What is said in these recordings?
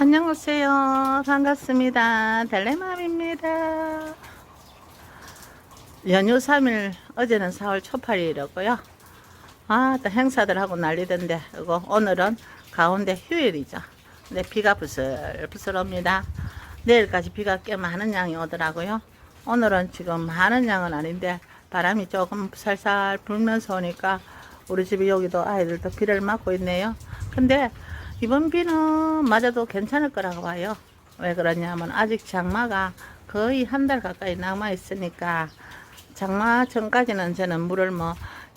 안녕하세요. 반갑습니다. 델레맘입니다. 연휴 3일, 어제는 4월 초팔이라고요. 또 행사들 하고 난리던데, 이거 오늘은 가운데 휴일이죠. 근데 비가 부슬부슬 옵니다. 내일까지 비가 꽤 많은 양이 오더라고요. 오늘은 지금 많은 양은 아닌데, 바람이 조금 살살 불면서 오니까, 우리 집이 여기도 아이들도 비를 맞고 있네요. 근데, 이번 비는 맞아도 괜찮을 거라고 봐요. 왜 그러냐면 아직 장마가 거의 한 달 가까이 남아 있으니까 장마 전까지는 저는 물을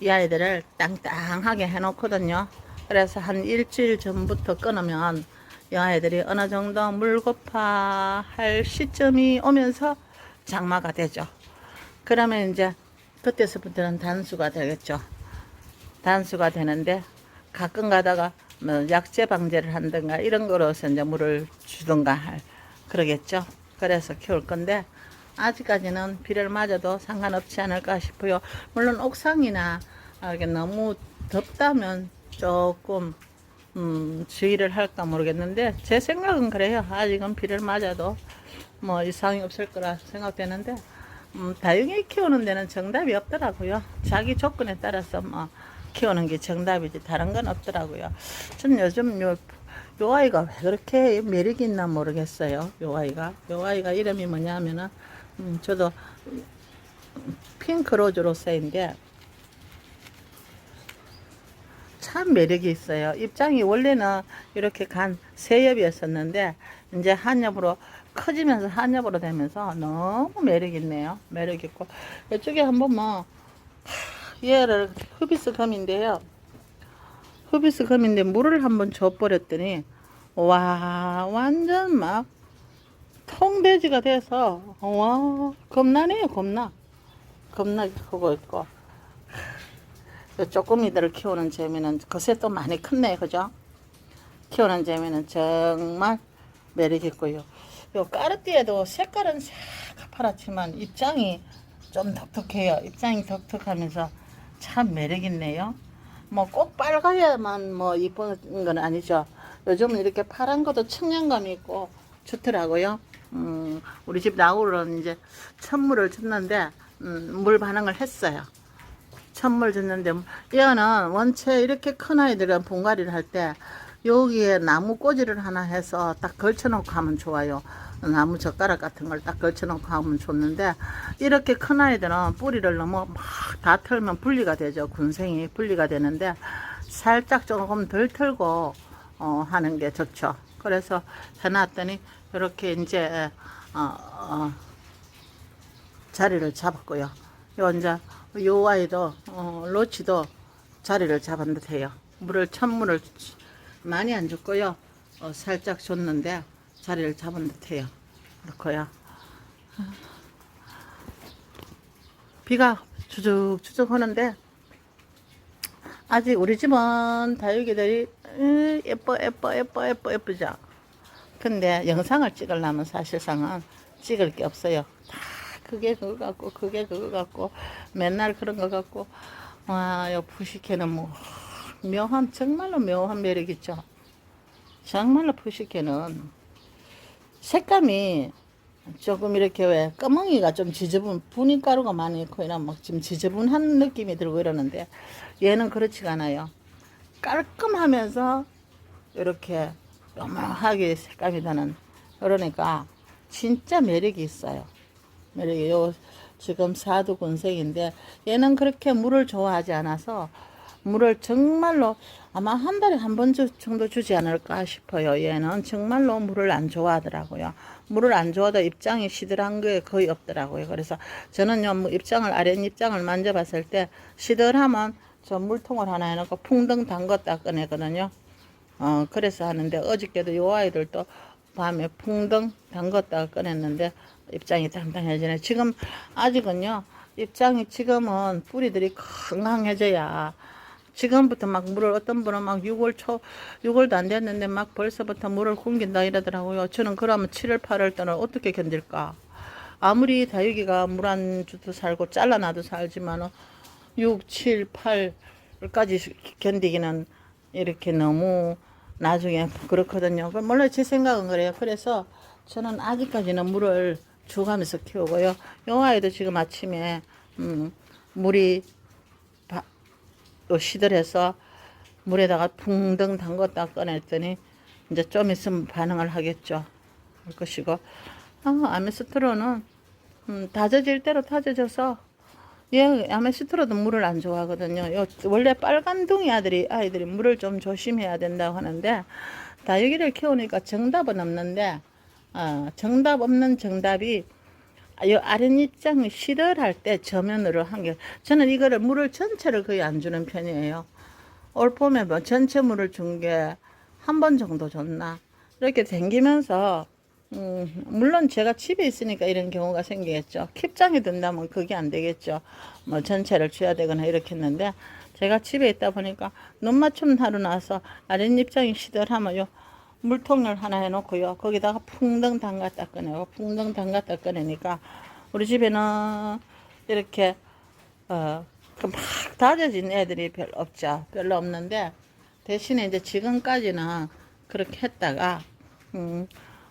이 아이들을 땅땅하게 해놓거든요. 그래서 한 일주일 전부터 끊으면 이 아이들이 어느 정도 물고파할 시점이 오면서 장마가 되죠. 그러면 이제 그때서부터는 단수가 되겠죠. 단수가 되는데 가끔 가다가 약재 방제를 한든가 이런 거로서 이제 물을 주든가 그러겠죠. 그래서 키울 건데 아직까지는 비를 맞아도 상관없지 않을까 싶어요. 물론 옥상이나 이게 너무 덥다면 조금 주의를 할까 모르겠는데 제 생각은 그래요. 아직은 비를 맞아도 이상이 없을 거라 생각되는데 다육이 키우는 데는 정답이 없더라고요. 자기 조건에 따라서 키우는 게 정답이지 다른 건 없더라고요. 전 요즘 요 아이가 왜 그렇게 매력이 있나 모르겠어요. 요 아이가 이름이 뭐냐면은 저도 핑크 로즈 로세인데 참 매력이 있어요. 입장이 원래는 이렇게 간 세엽이었었는데 이제 한엽으로 커지면서 한엽으로 되면서 너무 매력 있네요. 매력 있고 이쪽에 한번 얘를 흐비스 검인데요. 흐비스 검인데 물을 한번 줘버렸더니 와 완전 막 통돼지가 돼서 와 겁나네요. 겁나게 크고 있고 쪼꼬미들을 키우는 재미는 그새 또 많이 컸네 그죠? 키우는 재미는 정말 매력 있고요. 요 까르띠에도 색깔은 새카파랗지만 입장이 좀 독특해요. 입장이 독특하면서 참 매력 있네요. 꼭 빨가야만 이쁜 건 아니죠. 요즘은 이렇게 파란 것도 청량감이 있고 좋더라고요. 우리 집 나우는 이제 천물을 줬는데 물 반응을 했어요. 천물 줬는데 얘는 원체 이렇게 큰 아이들은 분갈이를 할 때 여기에 나무 꼬지를 하나 해서 딱 걸쳐놓고 하면 좋아요. 나무 젓가락 같은 걸 딱 걸쳐놓고 하면 좋는데 이렇게 큰 아이들은 뿌리를 너무 막 다 털면 분리가 되죠. 군생이 분리가 되는데 살짝 조금 덜 털고 하는 게 좋죠. 그래서 해놨더니 이렇게 이제 자리를 잡았고요. 요 아이도 로치도 자리를 잡은 듯해요. 천물을 많이 안 줬고요. 살짝 줬는데 자리를 잡은 듯해요. 그렇고요. 비가 주죽주죽 하는데 아직 우리 집은 다육이들이 예쁘죠. 근데 영상을 찍으려면 사실상은 찍을 게 없어요. 다 그게 그거 같고 맨날 그런 거 같고 요 푸시케는 정말로 묘한 매력 있죠. 정말로 푸시케는 색감이 조금 이렇게 왜 까멍이가 좀 지저분 분인가루가 많이 있고 이런 좀 지저분한 느낌이 들고 이러는데 얘는 그렇지가 않아요. 깔끔하면서 이렇게 묘하게 색감이 나는 그러니까 진짜 매력이 있어요. 매력이 지금 사두군색인데 얘는 그렇게 물을 좋아하지 않아서 물을 정말로 아마 한 달에 한 번 정도 주지 않을까 싶어요. 얘는 정말로 물을 안 좋아하더라고요. 물을 안 좋아도 입장이 시들한 게 거의 없더라고요. 그래서 저는요, 아랫 입장을 만져봤을 때 시들하면 저 물통을 하나 해놓고 풍덩 담갔다 꺼내거든요. 그래서 하는데 어저께도 요 아이들도 밤에 풍덩 담갔다가 꺼냈는데 입장이 당당해지네. 지금 아직은요, 입장이 지금은 뿌리들이 건강해져야 지금부터 물을 어떤 분은 6월도 안 됐는데 벌써부터 물을 굶긴다 이러더라고요. 저는 그러면 7월, 8월 때는 어떻게 견딜까? 아무리 다육이가 물 안 줘도 살고 잘라놔도 살지만 6, 7, 8까지 견디기는 이렇게 너무 나중에 그렇거든요. 물론 제 생각은 그래요. 그래서 저는 아직까지는 물을 줘가면서 키우고요. 요 아이도 지금 아침에 물이 시들해서 물에다가 붕덩 담궜다 꺼냈더니 이제 좀 있으면 반응을 하겠죠. 할 것이고, 아메스트로는 다져질 대로 다져져서, 얘 아메스트로도 물을 안 좋아하거든요. 원래 빨간둥이 아이들이 물을 좀 조심해야 된다고 하는데, 다육이를 키우니까 정답은 없는데, 정답 없는 정답이 이 아랫입장이 시들할 때 저면으로 한 게, 저는 이거를 물을 전체를 거의 안 주는 편이에요. 올 봄에 뭐 전체 물을 준 게 한 번 정도 줬나 이렇게 댕기면서 물론 제가 집에 있으니까 이런 경우가 생기겠죠. 킵장이 든다면 그게 안 되겠죠. 뭐 전체를 줘야 되거나 이렇게 했는데 제가 집에 있다 보니까 눈 맞춤 하루 나서 아랫입장이 시들하면 요 물통을 하나 해놓고요. 거기다가 풍덩 담갔다 꺼내고 풍덩 담갔다 꺼내니까 우리 집에는 이렇게 막 다져진 애들이 별로 없죠. 별로 없는데 대신에 이제 지금까지는 그렇게 했다가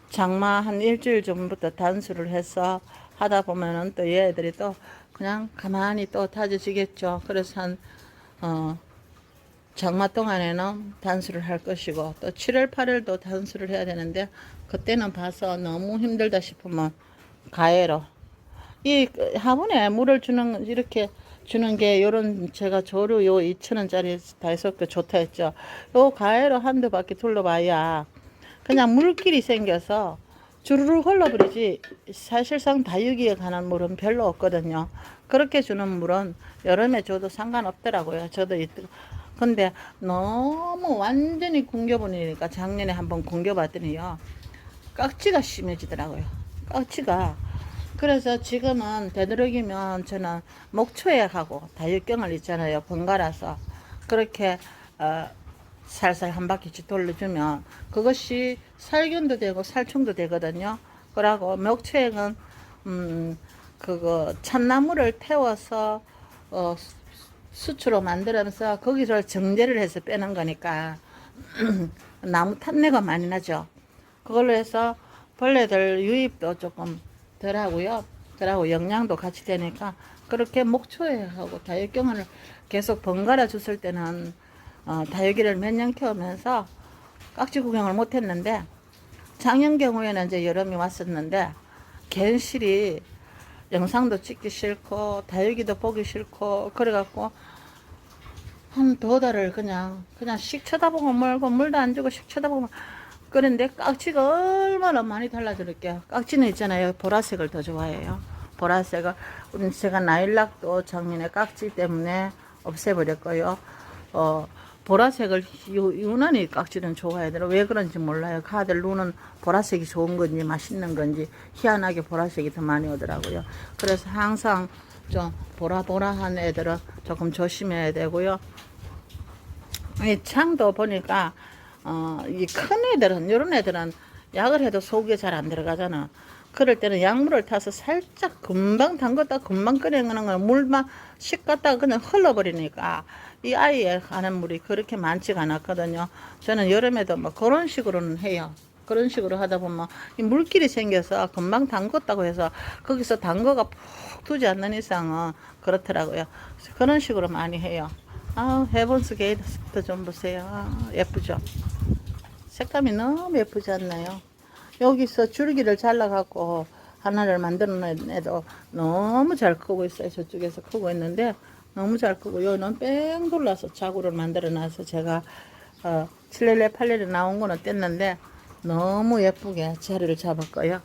장마 한 일주일 전부터 단수를 해서 하다 보면은 또 얘들이 또 그냥 가만히 또 다져지겠죠. 그래서 한 장마 동안에는 단수를 할 것이고 또 7월 8월도 단수를 해야 되는데 그때는 봐서 너무 힘들다 싶으면 가해로 이 화분에 물을 주는 이렇게 주는 게 요런 제가 조류 요 2,000원짜리 다이소 거 좋다 했죠. 요 가해로 한두 바퀴 둘러봐야 그냥 물길이 생겨서 주르르 흘러버리지 사실상 다육이에 관한 물은 별로 없거든요. 그렇게 주는 물은 여름에 줘도 상관없더라고요. 저도 근데 너무 완전히 굶겨버리니까 작년에 한번 굶겨봤더니요. 깍지가 심해지더라고요. 깍지가. 그래서 지금은 되도록이면 저는 목초에 하고 다육경을 있잖아요. 번갈아서 그렇게 살살 한 바퀴씩 돌려주면 그것이 살균도 되고 살충도 되거든요. 그러고 목초액은 그거 참나무를 태워서 수초로 만들어서 거기서 정제를 해서 빼는 거니까 나무 탄내가 많이 나죠. 그걸로 해서 벌레들 유입도 조금 덜 하고요. 덜하고 영양도 같이 되니까 그렇게 목초에 하고 다육경을 계속 번갈아 줬을 때는 다육이를 몇 년 키우면서 깍지 구경을 못 했는데 작년 경우에는 이제 여름이 왔었는데 괜시리 영상도 찍기 싫고 다육이도 보기 싫고 그래갖고 한 두 달을 그냥 씩 쳐다보고 멀고 물도 안 주고 씩 쳐다보고 그런데 깍지가 얼마나 많이 달라질게요. 깍지는 있잖아요. 보라색을 더 좋아해요. 보라색을 제가 나일락도 작년에 깍지 때문에 없애버렸고요. 보라색을 유난히 깍지는 좋아하더라고요. 왜 그런지 몰라요. 가들 눈은 보라색이 좋은 건지 맛있는 건지 희한하게 보라색이 더 많이 오더라고요. 그래서 항상 좀 보라보라한 애들은 조금 조심해야 되고요. 이 창도 보니까 이 큰 애들은 이런 애들은 약을 해도 속에 잘 안 들어가잖아. 그럴 때는 약물을 타서 살짝 금방 담갔다 금방 끓여내는 거 물만 씩 갔다가 그냥 흘러버리니까 이 아이에 가는 물이 그렇게 많지가 않았거든요. 저는 여름에도 뭐 그런 식으로는 해요. 그런 식으로 하다 보면 이 물길이 생겨서 금방 담궜다고 해서 거기서 담궈가 푹 두지 않는 이상은 그렇더라고요. 그런 식으로 많이 해요. 헤븐스 게이트 좀 보세요. 예쁘죠? 색감이 너무 예쁘지 않나요? 여기서 줄기를 잘라갖고 하나를 만들어내도 너무 잘 크고 있어요. 저쪽에서 크고 있는데 너무 잘 크고 여기는 뺑 돌라서 자구를 만들어놔서 제가 7년에 8년에 나온 거는 뗐는데 너무 예쁘게 자리를 잡았고요.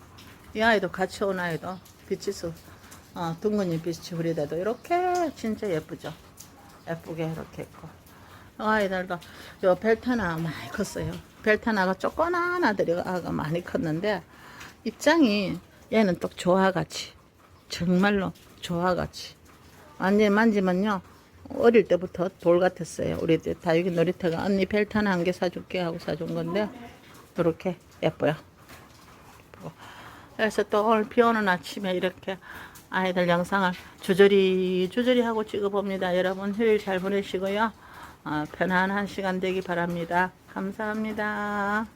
이 아이도 같이 온 아이도 비치수 둥근이 비치 우리대도 이렇게 진짜 예쁘죠. 예쁘게 이렇게 있고 아이들도 요 벨타나 많이 컸어요. 벨타나가 조그만 아가 많이 컸는데 입장이 얘는 또 조화같이 정말로 조화같이 완전히 만지면요 어릴 때부터 돌 같았어요. 우리 다육이 놀이터가 언니 벨타나 한 개 사줄게 하고 사준 건데 이렇게 예뻐요. 그래서 또 오늘 비 오는 아침에 이렇게 아이들 영상을 주저리 하고 찍어봅니다. 여러분 휴일 잘 보내시고요. 편안한 시간 되기 바랍니다. 감사합니다.